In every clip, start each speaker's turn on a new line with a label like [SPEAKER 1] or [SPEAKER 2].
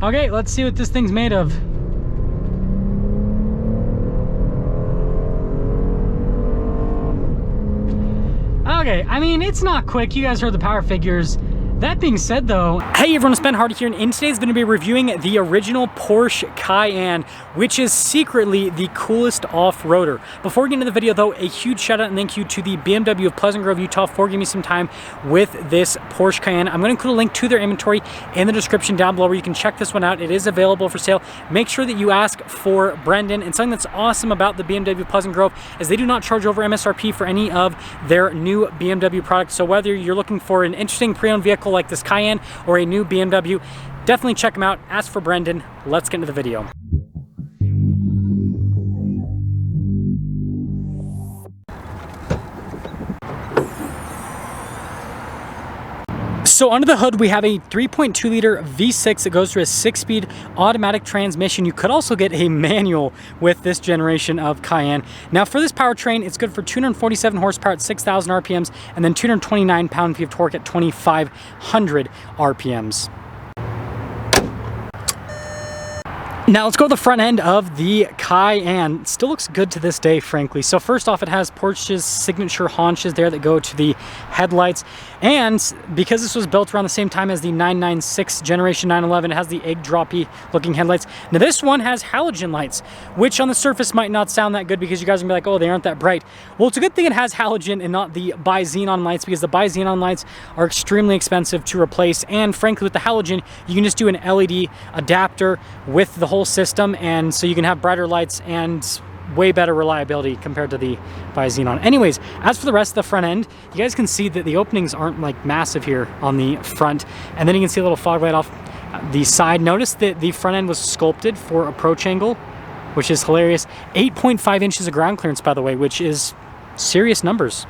[SPEAKER 1] Okay, let's see what this thing's made of. Okay, I mean, it's not quick. You guys heard the power figures. That being said though, hey everyone, it's Ben Hardy here, and in today's video, we're reviewing the original Porsche Cayenne, which is secretly the coolest off-roader. Before we get into the video though, a huge shout out and thank you to the BMW of Pleasant Grove, Utah for giving me some time with this Porsche Cayenne. I'm going to include a link to their inventory in the description down below where you can check this one out. It is available for sale. Make sure that you ask for Brendan. And something that's awesome about the BMW of Pleasant Grove is they do not charge over MSRP for any of their new BMW products. So whether you're looking for an interesting pre-owned vehicle like this Cayenne or a new BMW, definitely check them out. Ask for Brendan. Let's get into the video. So under the hood, we have a 3.2 liter V6 that goes through a 6-speed automatic transmission. You could also get a manual with this generation of Cayenne. Now for this powertrain, it's good for 247 horsepower at 6,000 RPMs and then 229 pound-feet of torque at 2,500 RPMs. Now let's go to the front end of the Cayenne. It still looks good to this day, frankly. So first off, it has Porsche's signature haunches there that go to the headlights. And because this was built around the same time as the 996 generation 911, it has the egg droppy looking headlights. Now this one has halogen lights, which on the surface might not sound that good because you guys are gonna be like, oh, they aren't that bright. Well, it's a good thing it has halogen and not the bi-xenon lights, because the bi-xenon lights are extremely expensive to replace. And frankly, with the halogen, you can just do an LED adapter with the whole system, and so you can have brighter lights and way better reliability compared to the bi-xenon. Anyways, as for the rest of the front end, you guys can see that the openings aren't like massive here on the front, and then you can see a little fog light off the side. Notice that the front end was sculpted for approach angle, which is hilarious. 8.5 inches of ground clearance, by the way, which is serious numbers.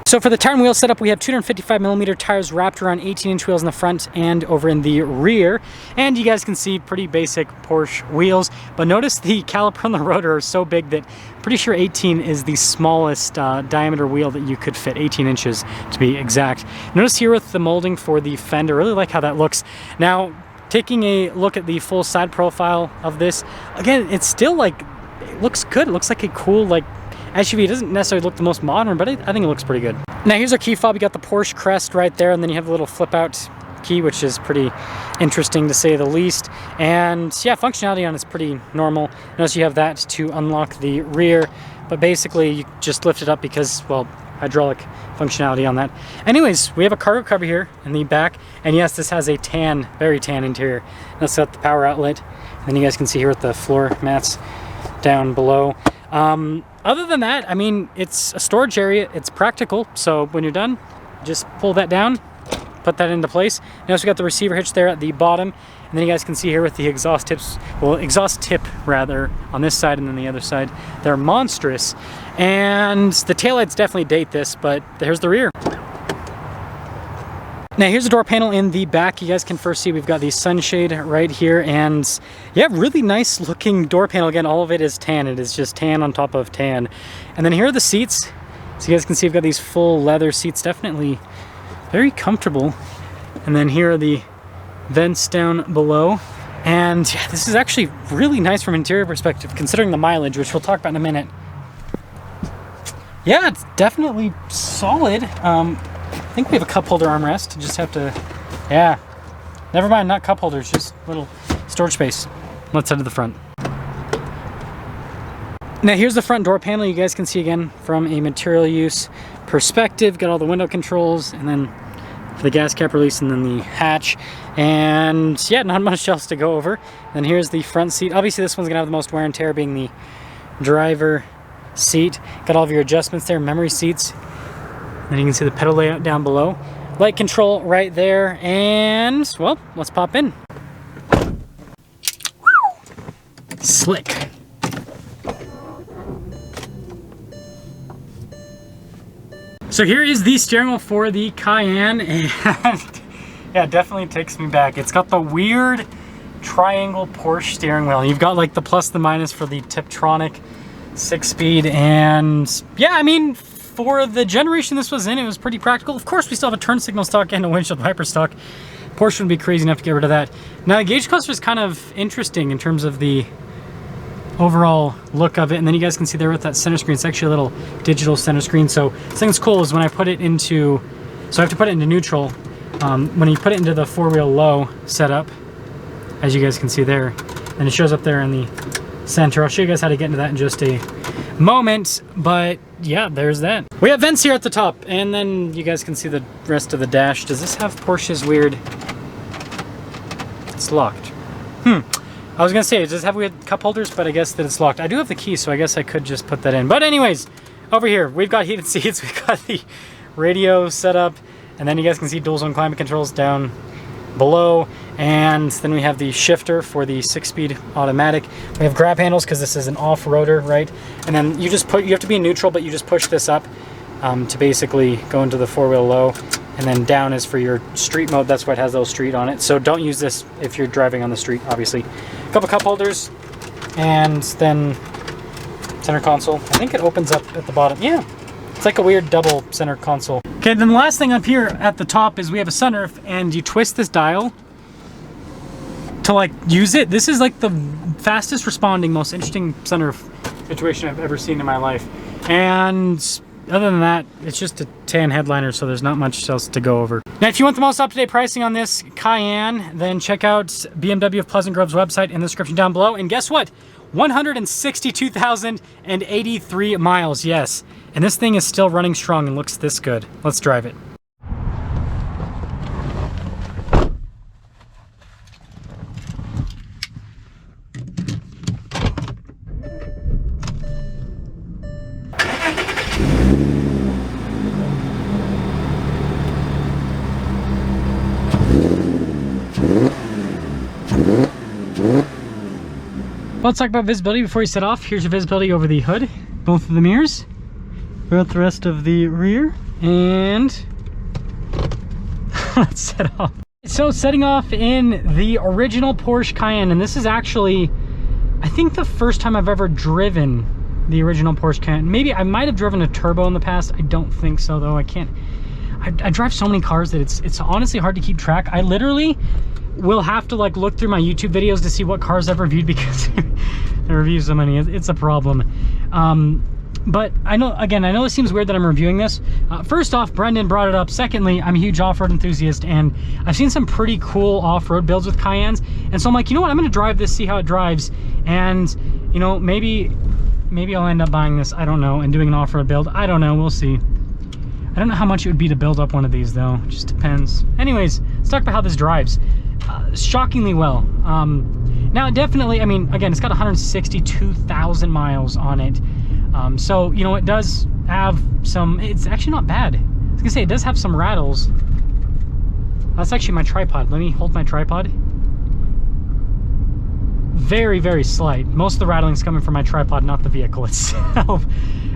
[SPEAKER 1] So for the tire and wheel setup, we have 255mm tires wrapped around 18-inch wheels in the front and over in the rear. And you guys can see pretty basic Porsche wheels. But notice the caliper on the rotor are so big that I'm pretty sure 18 is the smallest diameter wheel that you could fit, 18 inches to be exact. Notice here with the molding for the fender, I really like how that looks. Now, taking a look at the full side profile of this, again, it's still like, it looks good. It looks like a cool, like, SUV. It doesn't necessarily look the most modern, but I think it looks pretty good. Now here's our key fob. You got the Porsche crest right there, and then you have a little flip out key, which is pretty interesting to say the least. And yeah, functionality on it's pretty normal. Notice you have that to unlock the rear, but basically you just lift it up because, well, hydraulic functionality on that. Anyways, we have a cargo cover here in the back, and yes, this has a tan, very tan interior. That's got the power outlet, and then you guys can see here with the floor mats down below. Other than that, I mean, it's a storage area, it's practical, so when you're done, just pull that down, put that into place. Notice we got the receiver hitch there at the bottom, and then you guys can see here with the exhaust tips, well, exhaust tip rather, on this side and then the other side. They're monstrous, and the taillights definitely date this, but there's the rear. Now here's the door panel in the back. You guys can first see we've got the sunshade right here, and yeah, really nice looking door panel. Again, all of it is tan. It is just tan on top of tan. And then here are the seats. So you guys can see we've got these full leather seats, definitely very comfortable. And then here are the vents down below. And yeah, this is actually really nice from an interior perspective, considering the mileage, which we'll talk about in a minute. Yeah, it's definitely solid. I think we have a cup holder armrest. Just have to, yeah. Never mind, not cup holders, just little storage space. Let's head to the front. Now here's the front door panel. You guys can see again from a material use perspective. Got all the window controls, and then for the gas cap release, and then the hatch. And yeah, not much else to go over. Then here's the front seat. Obviously this one's gonna have the most wear and tear, being the driver seat. Got all of your adjustments there, memory seats. Then you can see the pedal layout down below. Light control right there, and well, let's pop in. Slick. So here is the steering wheel for the Cayenne, and yeah, it definitely takes me back. It's got the weird triangle Porsche steering wheel. You've got like the plus, the minus for the Tiptronic 6-speed, and yeah, I mean, for the generation this was in, it was pretty practical. Of course, we still have a turn signal stock and a windshield wiper stock, Porsche would be crazy enough to get rid of that. Now the gauge cluster is kind of interesting in terms of the overall look of it, and then you guys can see there with that center screen, it's actually a little digital center screen. So the thing that's cool is when I put it into, so I have to put it into neutral. When you put it into the 4-wheel low setup, as you guys can see there, and it shows up there in the center. I'll show you guys how to get into that in just a moment, but yeah, there's that. We have vents here at the top, and then you guys can see the rest of the dash. Does this have Porsche's weird? It's locked. I was gonna say, does it have weird cup holders, but I guess that it's locked. I do have the key, so I guess I could just put that in. But anyways, over here, we've got heated seats, we've got the radio set up, and then you guys can see dual zone climate controls down below, and then we have the shifter for the 6-speed automatic. We have grab handles because this is an off-roader, right? And then you just you have to be in neutral, but you just push this up to basically go into the 4-wheel low, and then down is for your street mode. That's why it has those street on it. So don't use this if you're driving on the street, obviously. A couple cup holders, and then center console. I think it opens up at the bottom. Yeah, it's like a weird double center console. Okay, then the last thing up here at the top is we have a sunroof, and you twist this dial to like use it. This is like the fastest responding, most interesting sunroof situation I've ever seen in my life. And other than that, it's just a tan headliner, so there's not much else to go over. Now, if you want the most up-to-date pricing on this Cayenne, then check out BMW of Pleasant Grove's website in the description down below. And guess what? 162,083 miles, yes. And this thing is still running strong and looks this good. Let's drive it. Let's talk about visibility before you set off. Here's your visibility over the hood, both of the mirrors, throughout the rest of the rear, and let's set off. So setting off in the original Porsche Cayenne, and this is actually, I think, the first time I've ever driven the original Porsche Cayenne. Maybe I might have driven a turbo in the past. I don't think so though. I drive so many cars that it's honestly hard to keep track. I literally will have to like look through my YouTube videos to see what cars I've reviewed because I review so many. It's a problem. But I know it seems weird that I'm reviewing this. First off, Brendan brought it up. Secondly, I'm a huge off-road enthusiast, and I've seen some pretty cool off-road builds with Cayennes. And so I'm like, you know what? I'm gonna drive this, see how it drives, and you know, maybe I'll end up buying this. I don't know, and doing an off-road build. I don't know. We'll see. I don't know how much it would be to build up one of these though. It just depends. Anyways, let's talk about how this drives. Shockingly well. Now definitely, I mean, again, it's got 162,000 miles on it. So, you know, it does have some, it's actually not bad. I was gonna say, it does have some rattles. That's actually my tripod. Let me hold my tripod. Very, very slight. Most of the rattling's coming from my tripod, not the vehicle itself.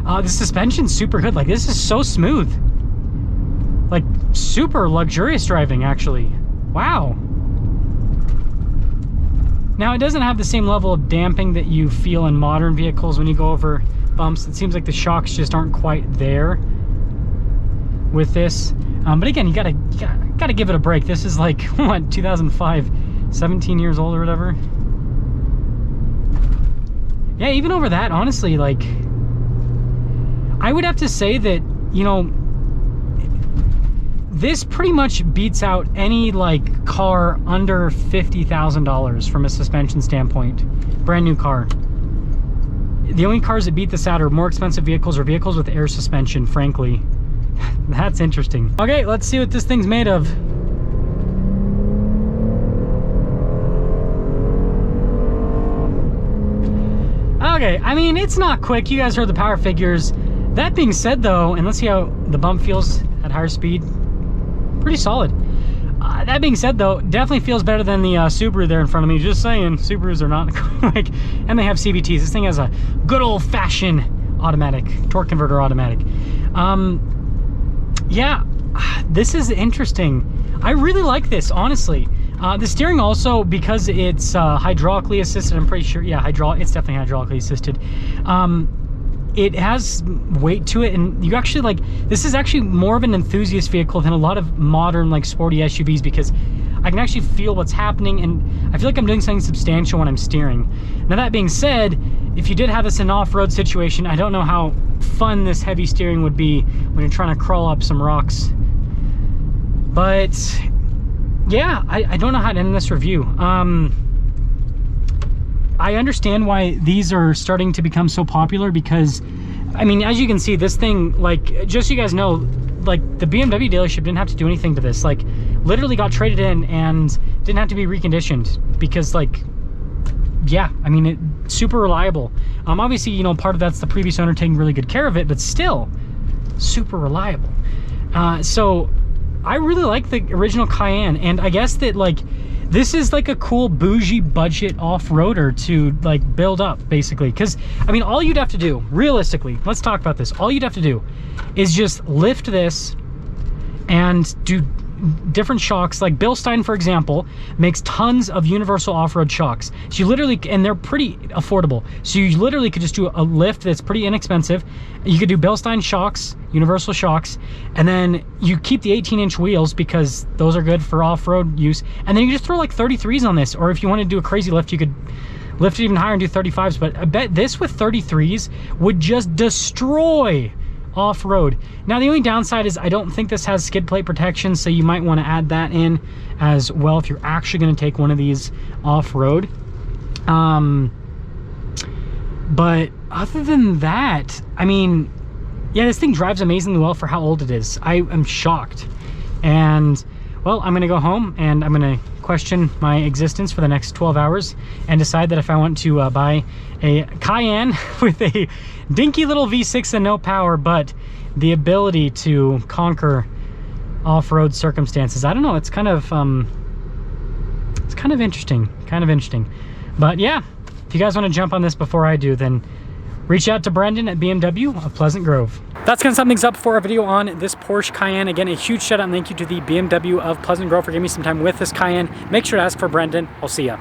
[SPEAKER 1] The suspension's super good. Like, this is so smooth. Like, super luxurious driving, actually. Wow. Now, it doesn't have the same level of damping that you feel in modern vehicles when you go over bumps. It seems like the shocks just aren't quite there with this. But again, you gotta give it a break. This is like, what, 2005, 17 years old or whatever. Yeah, even over that, honestly, like, I would have to say that, you know, this pretty much beats out any like car under $50,000 from a suspension standpoint. Brand new car. The only cars that beat this out are more expensive vehicles or vehicles with air suspension, frankly. That's interesting. Okay, let's see what this thing's made of. Okay, I mean, it's not quick. You guys heard the power figures. That being said though, and let's see how the bump feels at higher speed. Pretty solid. That being said though, definitely feels better than the Subaru there in front of me. Just saying, Subarus are not quick. And they have CVTs. This thing has a good old-fashioned automatic, torque converter automatic. Yeah, this is interesting. I really like this, honestly. The steering also, because it's hydraulically assisted, I'm pretty sure, yeah, it's definitely hydraulically assisted. It has weight to it, and you actually, like, this is actually more of an enthusiast vehicle than a lot of modern, like, sporty SUVs, because I can actually feel what's happening, and I feel like I'm doing something substantial when I'm steering. Now that being said, if you did have this in an off-road situation, I don't know how fun this heavy steering would be when you're trying to crawl up some rocks. But yeah, I don't know how to end this review. I understand why these are starting to become so popular, because I mean, as you can see, this thing, like, just so you guys know, like, the BMW dealership didn't have to do anything to this. Like, literally got traded in and didn't have to be reconditioned, because, like, yeah, I mean, it's super reliable. Obviously, you know, part of that's the previous owner taking really good care of it, but still super reliable. So I really like the original Cayenne, and I guess that, like, this is like a cool bougie budget off-roader to like build up, basically. Because I mean, all you'd have to do, realistically, let's talk about this, all you'd have to do is just lift this and do different shocks. Like Bilstein, for example, makes tons of universal off-road shocks. So you literally, and they're pretty affordable, so you literally could just do a lift that's pretty inexpensive. You could do Bilstein shocks, universal shocks, and then you keep the 18-inch wheels because those are good for off-road use, and then you just throw like 33s on this. Or if you want to do a crazy lift, you could lift it even higher and do 35s. But I bet this with 33s would just destroy off-road. Now the only downside is I don't think this has skid plate protection, so you might want to add that in as well if you're actually going to take one of these off-road. But other than that, I mean, yeah, this thing drives amazingly well for how old it is. I am shocked. And well, I'm gonna go home and I'm gonna question my existence for the next 12 hours and decide that if I want to buy a Cayenne with a dinky little V6 and no power, but the ability to conquer off-road circumstances. I don't know, it's kind of interesting. But yeah, if you guys want to jump on this before I do, then reach out to Brendan at BMW of Pleasant Grove. That's going to sum things up for a video on this Porsche Cayenne. Again, a huge shout out and thank you to the BMW of Pleasant Grove for giving me some time with this Cayenne. Make sure to ask for Brendan. I'll see ya.